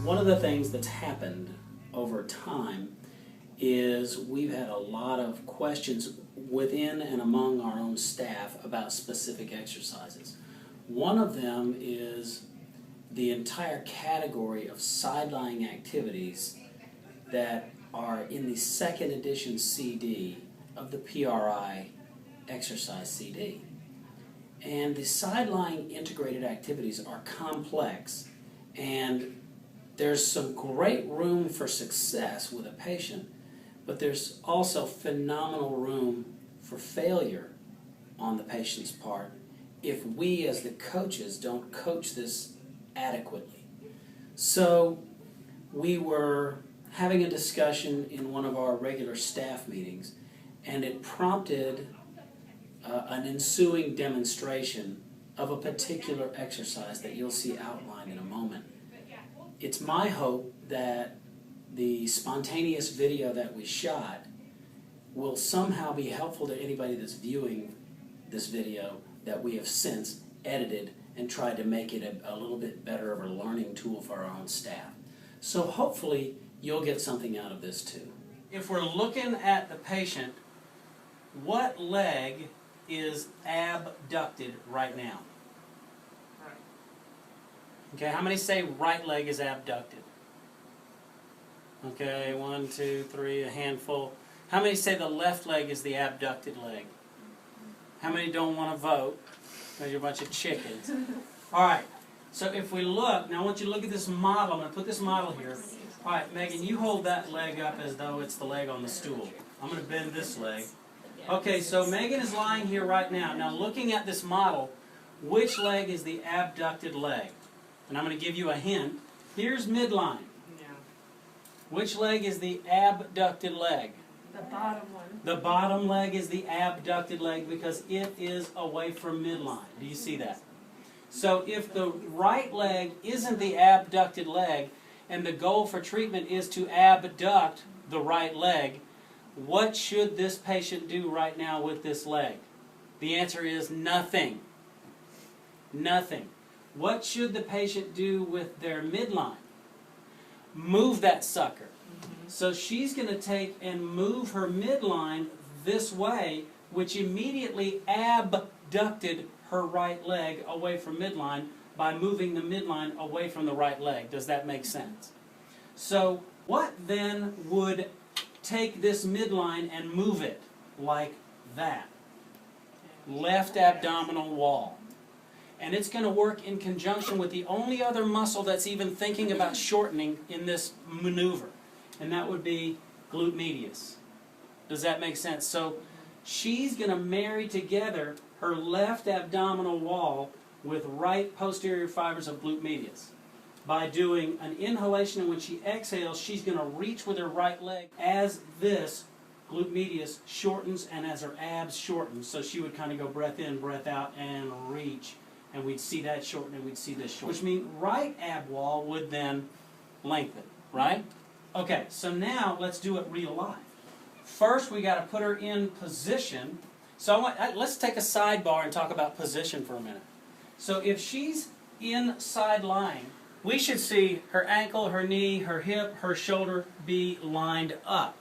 One of the things that's happened over time is we've had a lot of questions within and among our own staff about specific exercises. One of them is the entire category of sidelying activities that are in the second edition CD of the PRI exercise CD. And the sidelying integrated activities are complex, and there's some great room for success with a patient, but there's also phenomenal room for failure on the patient's part if we as the coaches don't coach this adequately. So we were having a discussion in one of our regular staff meetings, and it prompted an ensuing demonstration of a particular exercise that you'll see outlined in a moment. It's my hope that the spontaneous video that we shot will somehow be helpful to anybody that's viewing this video that we have since edited and tried to make it a little bit better of a learning tool for our own staff. So hopefully you'll get something out of this too. If we're looking at the patient, what leg is abducted right now? Right. Okay, how many say right leg is abducted? Okay, 1, 2, 3, a handful. How many say the left leg is the abducted leg? How many don't want to vote? Because you're a bunch of chickens. All right, so if we look, now I want you to look at this model. I'm going to put this model here. All right, Megan, you hold that leg up as though it's the leg on the stool. I'm going to bend this leg. Okay, so Megan is lying here right now. Now looking at this model, which leg is the abducted leg? And I'm going to give you a hint. Here's midline. Yeah. Which leg is the abducted leg? The bottom one. The bottom leg is the abducted leg because it is away from midline. Do you see that? So if the right leg isn't the abducted leg and the goal for treatment is to abduct the right leg, what should this patient do right now with this leg? The answer is nothing. Nothing. What should the patient do with their midline? Move that sucker. So she's going to take and move her midline this way, which immediately abducted her right leg away from midline by moving the midline away from the right leg. Does that make sense? So what then would take this midline and move it like that? Left abdominal wall. And it's going to work in conjunction with the only other muscle that's even thinking about shortening in this maneuver. And that would be glute medius. Does that make sense? So she's going to marry together her left abdominal wall with right posterior fibers of glute medius. By doing an inhalation, and when she exhales, she's going to reach with her right leg as this glute medius shortens and as her abs shorten. So she would kind of go breath in, breath out, and reach. And we'd see that shorten and we'd see this shorten. Which means right ab wall would then lengthen, right? Okay, so now let's do it real life. First, we got to put her in position. So let's take a sidebar and talk about position for a minute. So if she's in side lying, we should see her ankle, her knee, her hip, her shoulder be lined up.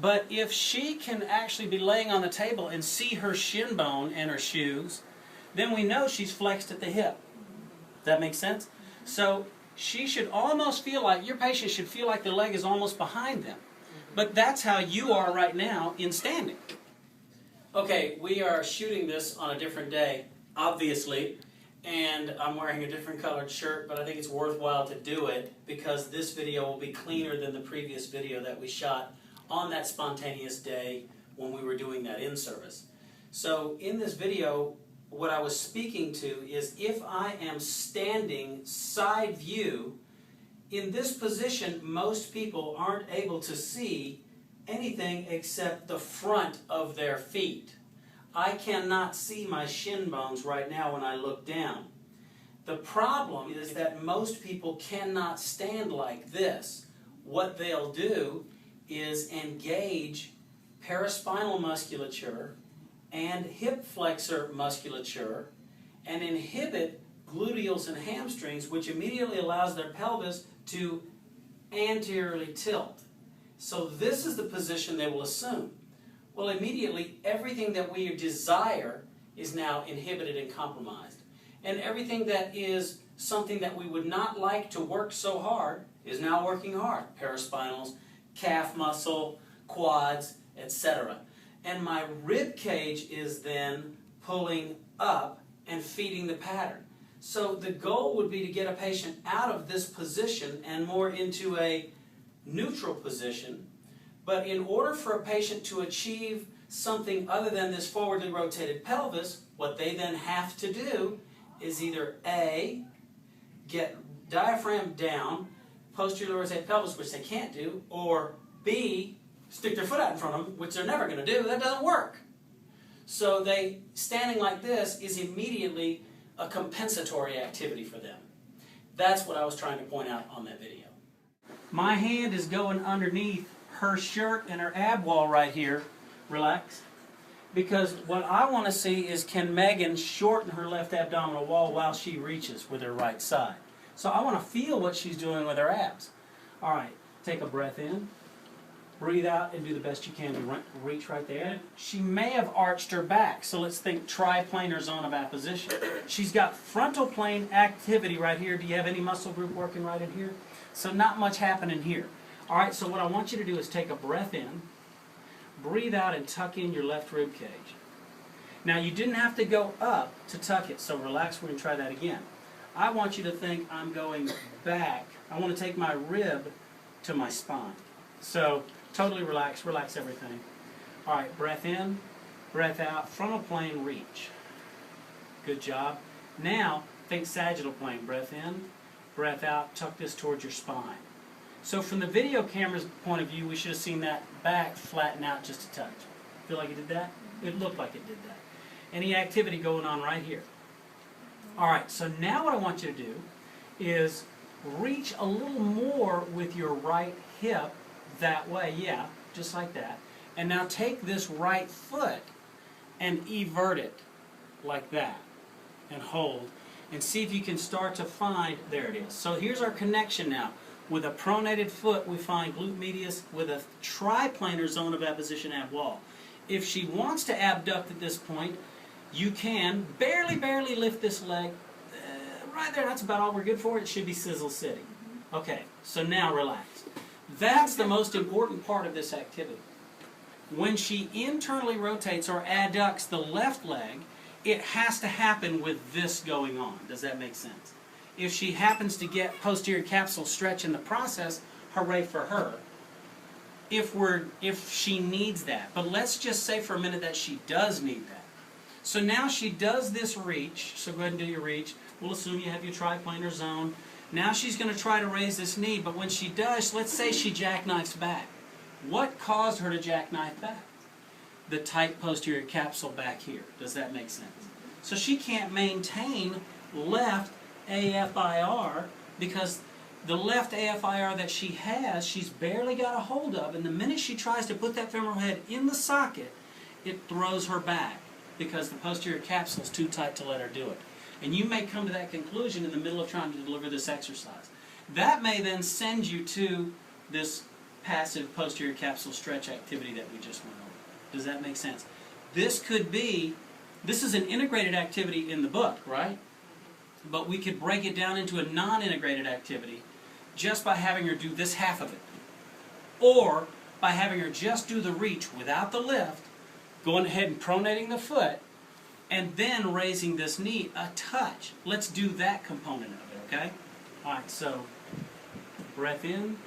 But if she can actually be laying on the table and see her shin bone and her shoes, then we know she's flexed at the hip. Does that make sense? So she should almost feel like, your patient should feel like the leg is almost behind them. But that's how you are right now in standing. Okay, we are shooting this on a different day, obviously, and I'm wearing a different colored shirt, but I think it's worthwhile to do it because this video will be cleaner than the previous video that we shot on that spontaneous day when we were doing that in-service. So in this video, what I was speaking to is if I am standing side view, in this position, most people aren't able to see anything except the front of their feet. I cannot see my shin bones right now when I look down. The problem is that most people cannot stand like this. What they'll do is engage paraspinal musculature and hip flexor musculature and inhibit gluteals and hamstrings, which immediately allows their pelvis to anteriorly tilt. So this is the position they will assume. Well, immediately, everything that we desire is now inhibited and compromised. And everything that is something that we would not like to work so hard is now working hard. Paraspinals, calf muscle, quads, etc. And my rib cage is then pulling up and feeding the pattern. So the goal would be to get a patient out of this position and more into a neutral position. But in order for a patient to achieve something other than this forwardly rotated pelvis, what they then have to do is either A, get diaphragm down, posteriorly rotated pelvis, which they can't do, or B, stick their foot out in front of them, which they're never going to do. That doesn't work. So standing like this is immediately a compensatory activity for them. That's what I was trying to point out on that video. My hand is going underneath her shirt and her ab wall right here. Relax. Because what I want to see is, can Megan shorten her left abdominal wall while she reaches with her right side? So I want to feel what she's doing with her abs. All right, take a breath in. Breathe out and do the best you can to reach right there. She may have arched her back, so let's think triplanar zone of apposition. She's got frontal plane activity right here. Do you have any muscle group working right in here? So not much happening here. All right, so what I want you to do is take a breath in, breathe out, and tuck in your left rib cage. Now, you didn't have to go up to tuck it, so relax. We're going to try that again. I want you to think I'm going back. I want to take my rib to my spine. So totally relax, relax everything. All right, breath in, breath out, frontal plane reach. Good job. Now, think sagittal plane. Breath in, breath out, tuck this towards your spine. So from the video camera's point of view, we should have seen that back flatten out just a touch. Feel like it did that? It looked like it did that. Any activity going on right here. All right, so now what I want you to do is reach a little more with your right hip that way, yeah, just like that. And now take this right foot and evert it like that and hold and see if you can start to find, there it is. So here's our connection now. With a pronated foot, we find glute medius with a triplanar zone of apposition ab wall. If she wants to abduct at this point, you can barely lift this leg. Right there, that's about all we're good for. It should be sizzle sitting. Okay, so now relax. That's the most important part of this activity. When she internally rotates or adducts the left leg, it has to happen with this going on. Does that make sense? If she happens to get posterior capsule stretch in the process, hooray for her. If she needs that. But let's just say for a minute that she does need that. So now she does this reach. So go ahead and do your reach. We'll assume you have your triplanar zone. Now she's going to try to raise this knee, but when she does, let's say she jackknifes back. What caused her to jackknife back? The tight posterior capsule back here. Does that make sense? So she can't maintain left AFIR because the left AFIR that she has, she's barely got a hold of, and the minute she tries to put that femoral head in the socket, it throws her back because the posterior capsule is too tight to let her do it. And you may come to that conclusion in the middle of trying to deliver this exercise. That may then send you to this passive posterior capsule stretch activity that we just went over. Does that make sense? This is an integrated activity in the book, right? But we could break it down into a non-integrated activity just by having her do this half of it. Or by having her just do the reach without the lift, going ahead and pronating the foot, and then raising this knee a touch. Let's do that component of it, okay? All right, so breath in,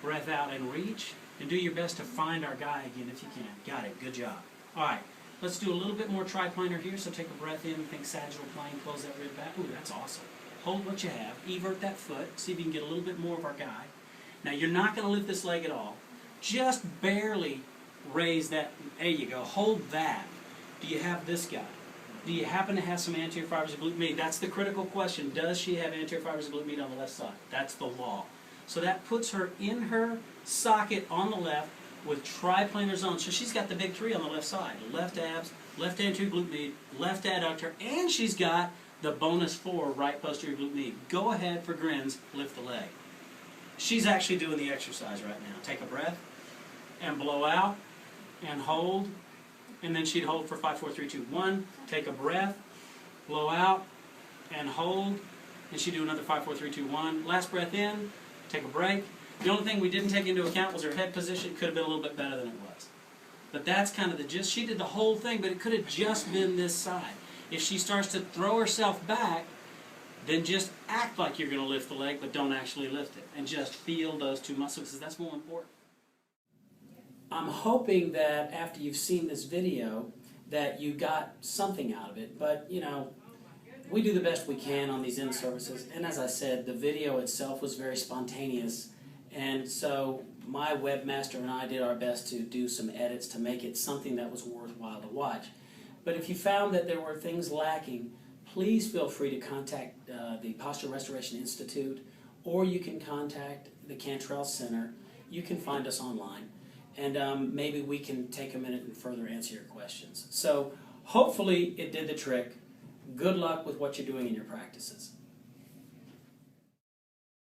breath out, and reach. And do your best to find our guy again if you can. Got it, good job. All right, let's do a little bit more triplanar here. So take a breath in, think sagittal plane, close that rib back. Ooh, that's awesome. Hold what you have, evert that foot, see if you can get a little bit more of our guy. Now you're not going to lift this leg at all. Just barely raise that. There you go, hold that. Do you have this guy? Do you happen to have some anterior fibers of glute med? That's the critical question. Does she have anterior fibers of glute med on the left side? That's the law. So that puts her in her socket on the left with triplanar zone. So she's got the big three on the left side. Left abs, left anterior glute med, left adductor, and she's got the bonus 4 right posterior glute med. Go ahead for grins, lift the leg. she's actually doing the exercise right now. Take a breath and blow out and hold, and then she'd hold for 5, 4, 3, 2, 1. Take a breath, blow out and hold, and she'd do another 5, 4, 3, 2, 1. Last breath in, take a break. The only thing we didn't take into account was her head position. Could have been a little bit better than it was. But that's kind of the gist. She did the whole thing, but it could have just been this side. If she starts to throw herself back, then just act like you're going to lift the leg, but don't actually lift it. And just feel those two muscles, because that's more important. I'm hoping that after you've seen this video, that you got something out of it. But, you know, we do the best we can on these in-services. And as I said, the video itself was very spontaneous. And so my webmaster and I did our best to do some edits to make it something that was worthwhile to watch. But if you found that there were things lacking, please feel free to contact the Posture Restoration Institute, or you can contact the Cantrell Center. You can find us online, and maybe we can take a minute and further answer your questions. So hopefully it did the trick. Good luck with what you're doing in your practices.